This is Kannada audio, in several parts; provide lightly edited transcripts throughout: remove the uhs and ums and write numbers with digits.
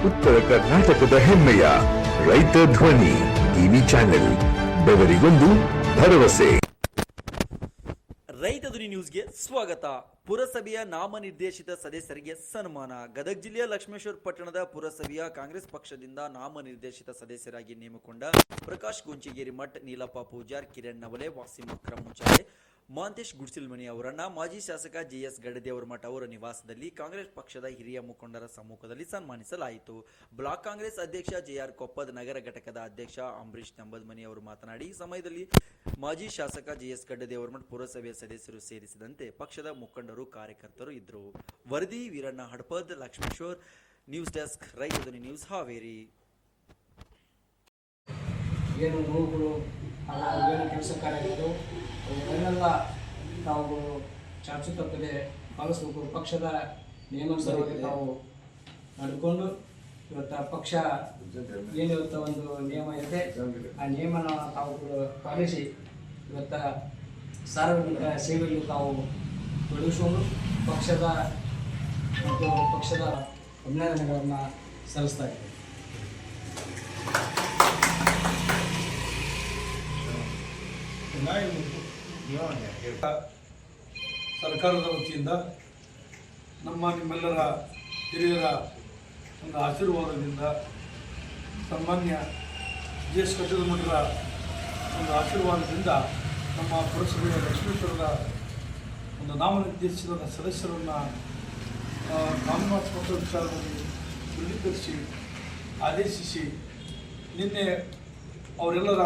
ಉತ್ತರ ಕರ್ನಾಟಕದ ಹೆಮ್ಮೆಯ ರೈತ ಧ್ವನಿ ಟಿವಿ ಚಾನೆಲ್, ಬೆವರಿಗೊಂದು ಭರವಸೆ. ರೈತ ಧ್ವನಿ ನ್ಯೂಸ್ಗೆ ಸ್ವಾಗತ. ಪುರಸಭೆಯ ನಾಮನಿರ್ದೇಶಿತ ಸದಸ್ಯರಿಗೆ ಸನ್ಮಾನ. ಗದಗ ಜಿಲ್ಲೆಯ ಲಕ್ಷ್ಮೇಶ್ವರ ಪಟ್ಟಣದ ಪುರಸಭೆಯ ಕಾಂಗ್ರೆಸ್ ಪಕ್ಷದಿಂದ ನಾಮನಿರ್ದೇಶಿತ ಸದಸ್ಯರಾಗಿ ನೇಮಕೊಂಡ ಪ್ರಕಾಶ್ ಗೊಂಚಿಗೇರಿ ಮಠ್, ನೀಲಪ್ಪ ಪೂಜಾರ್, ಕಿರಣ್ ನವಲೆ, ವಾಸಿಂ ಅಕ್ರಮ್ ಮುಚಾಲೆ, ಮಾಂತೇಶ್ ಗುಡ್ಸಿಲ್ಮನಿ ಅವರನ್ನ ಮಾಜಿ ಶಾಸಕ ಜೆಎಸ್ ಗಡದೇವರ ಮಠ ಅವರ ನಿವಾಸದಲ್ಲಿ ಕಾಂಗ್ರೆಸ್ ಪಕ್ಷದ ಹಿರಿಯ ಮುಖಂಡರ ಸಮ್ಮುಖದಲ್ಲಿ ಸನ್ಮಾನಿಸಲಾಯಿತು. ಬ್ಲಾಕ್ ಕಾಂಗ್ರೆಸ್ ಅಧ್ಯಕ್ಷ ಜೆಆರ್ ಕೊಪ್ಪದ್, ನಗರ ಘಟಕದ ಅಧ್ಯಕ್ಷ ಅಂಬರೀಶ್ ನಂಬದಮನಿ ಅವರು ಮಾತನಾಡಿ, ಈ ಸಮಯದಲ್ಲಿ ಮಾಜಿ ಶಾಸಕ ಜೆಎಸ್ ಗಡ್ಡದೇವರ ಮಠ, ಪುರಸಭೆಯ ಸದಸ್ಯರು ಸೇರಿಸಿದಂತೆ ಪಕ್ಷದ ಮುಖಂಡರು, ಕಾರ್ಯಕರ್ತರು ಇದ್ದರು. ವರದಿ ವೀರಣ್ಣ ಹಡಪದ್, ಲಕ್ಷ್ಮೇಶ್ವರ್. ನ್ಯೂಸ್ ಡೆಸ್ಕ್, ರೈತ ಧ್ವನಿ ನ್ಯೂಸ್, ಹಾವೇರಿ. ಏನು ನೋವುಗಳು ಏನು ಕೆಲಸ ಕಾರ್ಯಗಳು ಅವನ್ನೆಲ್ಲ ನಾವು ಚಾಚು ತಪ್ಪದೆ ಪಾಲಿಸಬೇಕು. ಪಕ್ಷದ ನಿಯಮಾನುಸಾರವಾಗಿ ನಾವು ನಡ್ಕೊಂಡು ಇವತ್ತು ಪಕ್ಷ ಏನು ಇವತ್ತು ಒಂದು ನಿಯಮ ಇದೆ, ಆ ನಿಯಮನ ತಾವು ಪಾಲಿಸಿ ಇವತ್ತು ಸಾರ್ವಜನಿಕ ಸೇವೆಯಲ್ಲಿ ತಾವು ತೊಡಗಿಸಿಕೊಂಡು ಪಕ್ಷದ ಮತ್ತು ಪಕ್ಷದ ಅಭಿನಂದನೆಗಳನ್ನು ಸಲ್ಲಿಸ್ತಾ ಇದ್ದೇವೆ. ಸರ್ಕಾರದ ವತಿಯಿಂದ ನಿಮ್ಮೆಲ್ಲರ ಹಿರಿಯರ ಒಂದು ಆಶೀರ್ವಾದದಿಂದ, ಸಾಮಾನ್ಯ ಜೆಎಸ್ ಗಡ್ಡದೇವರ ಮಠದ ಒಂದು ಆಶೀರ್ವಾದದಿಂದ ನಮ್ಮ ಪುರಸಭೆಯ ಲಕ್ಷ್ಮೇಶ್ವರದ ಒಂದು ನಾಮನಿರ್ದೇಶಿತ ಸದಸ್ಯರನ್ನು ನಾಮಮಾತ್ಮಕ ವಿಚಾರದಲ್ಲಿ ದೃಢೀಕರಿಸಿ ಆದೇಶಿಸಿ, ನಿನ್ನೆ ಅವರೆಲ್ಲರ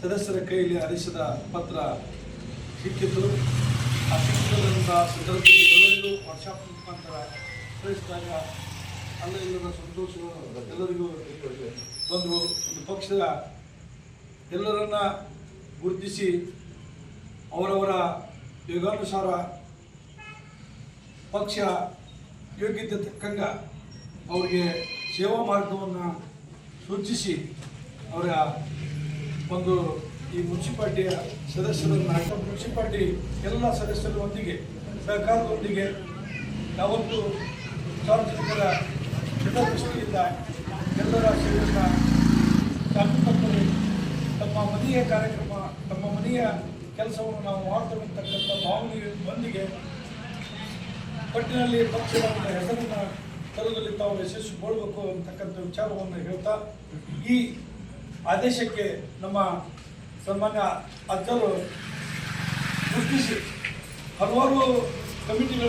ಸದಸ್ಯರ ಕೈಯಲ್ಲಿ ಆದೇಶದ ಪತ್ರ ಸಿಕ್ಕಿತ್ತು. ಆ ಸಿಕ್ಕಿದ್ದರಿಂದ ಸಂದರ್ಭದಲ್ಲಿ ಎಲ್ಲರಿಗೂ ವಾಟ್ಸಾಪ್ ಮುಖಾಂತರ ಕಳಿಸಿದಾಗ ಅಲ್ಲೆಲ್ಲರ ಸಂತೋಷಗಳು ಎಲ್ಲರಿಗೂ ಬಂದು ಒಂದು ಪಕ್ಷದ ಎಲ್ಲರನ್ನ ಗುರುತಿಸಿ ಅವರವರ ಯೋಗಾನುಸಾರ ಪಕ್ಷ ಯೋಗ್ಯತೆ ತಕ್ಕಂಗ ಅವರಿಗೆ ಸೇವಾ ಮಾರ್ಗವನ್ನು ಸೂಚಿಸಿ ಅವರ ಒಂದು ಈ ಮುನ್ಸಿಪಾಲ್ಟಿಯ ಸದಸ್ಯರನ್ನು, ಮುನ್ಸಿಪಾಲ್ಟಿ ಎಲ್ಲ ಸದಸ್ಯರೊಂದಿಗೆ ಸಹಕಾರದೊಂದಿಗೆ ಯಾವತ್ತು ಸಾರ್ವಜನಿಕರ ಹಿತದೃಷ್ಟಿಯಿಂದ ಎಲ್ಲರ ಸೇವೆಯನ್ನು ಚಾಚು ತಮ್ಮ ಮನೆಯ ಕಾರ್ಯಕ್ರಮ, ತಮ್ಮ ಮನೆಯ ಕೆಲಸವನ್ನು ನಾವು ಮಾಡ್ತಕ್ಕಂಥ ಭಾವನೆಯೊಂದಿಗೆ ಪಟ್ಟಿನಲ್ಲಿ ಪಕ್ಷದ ಹೆಸರನ್ನು ತರುವುದರಲ್ಲಿ ತಾವು ಯಶಸ್ವಿಗೊಳ್ಳಬೇಕು ಅಂತಕ್ಕಂಥ ವಿಚಾರವನ್ನು ಹೇಳ್ತಾ, ಈ ಆದೇಶಕ್ಕೆ ನಮ್ಮ ಸನ್ಮಾನ್ಯ ಅಧ್ಯಕ್ಷರು ಗುರುತಿಸಿ ಹಲವಾರು ಕಮಿಟಿಗಳ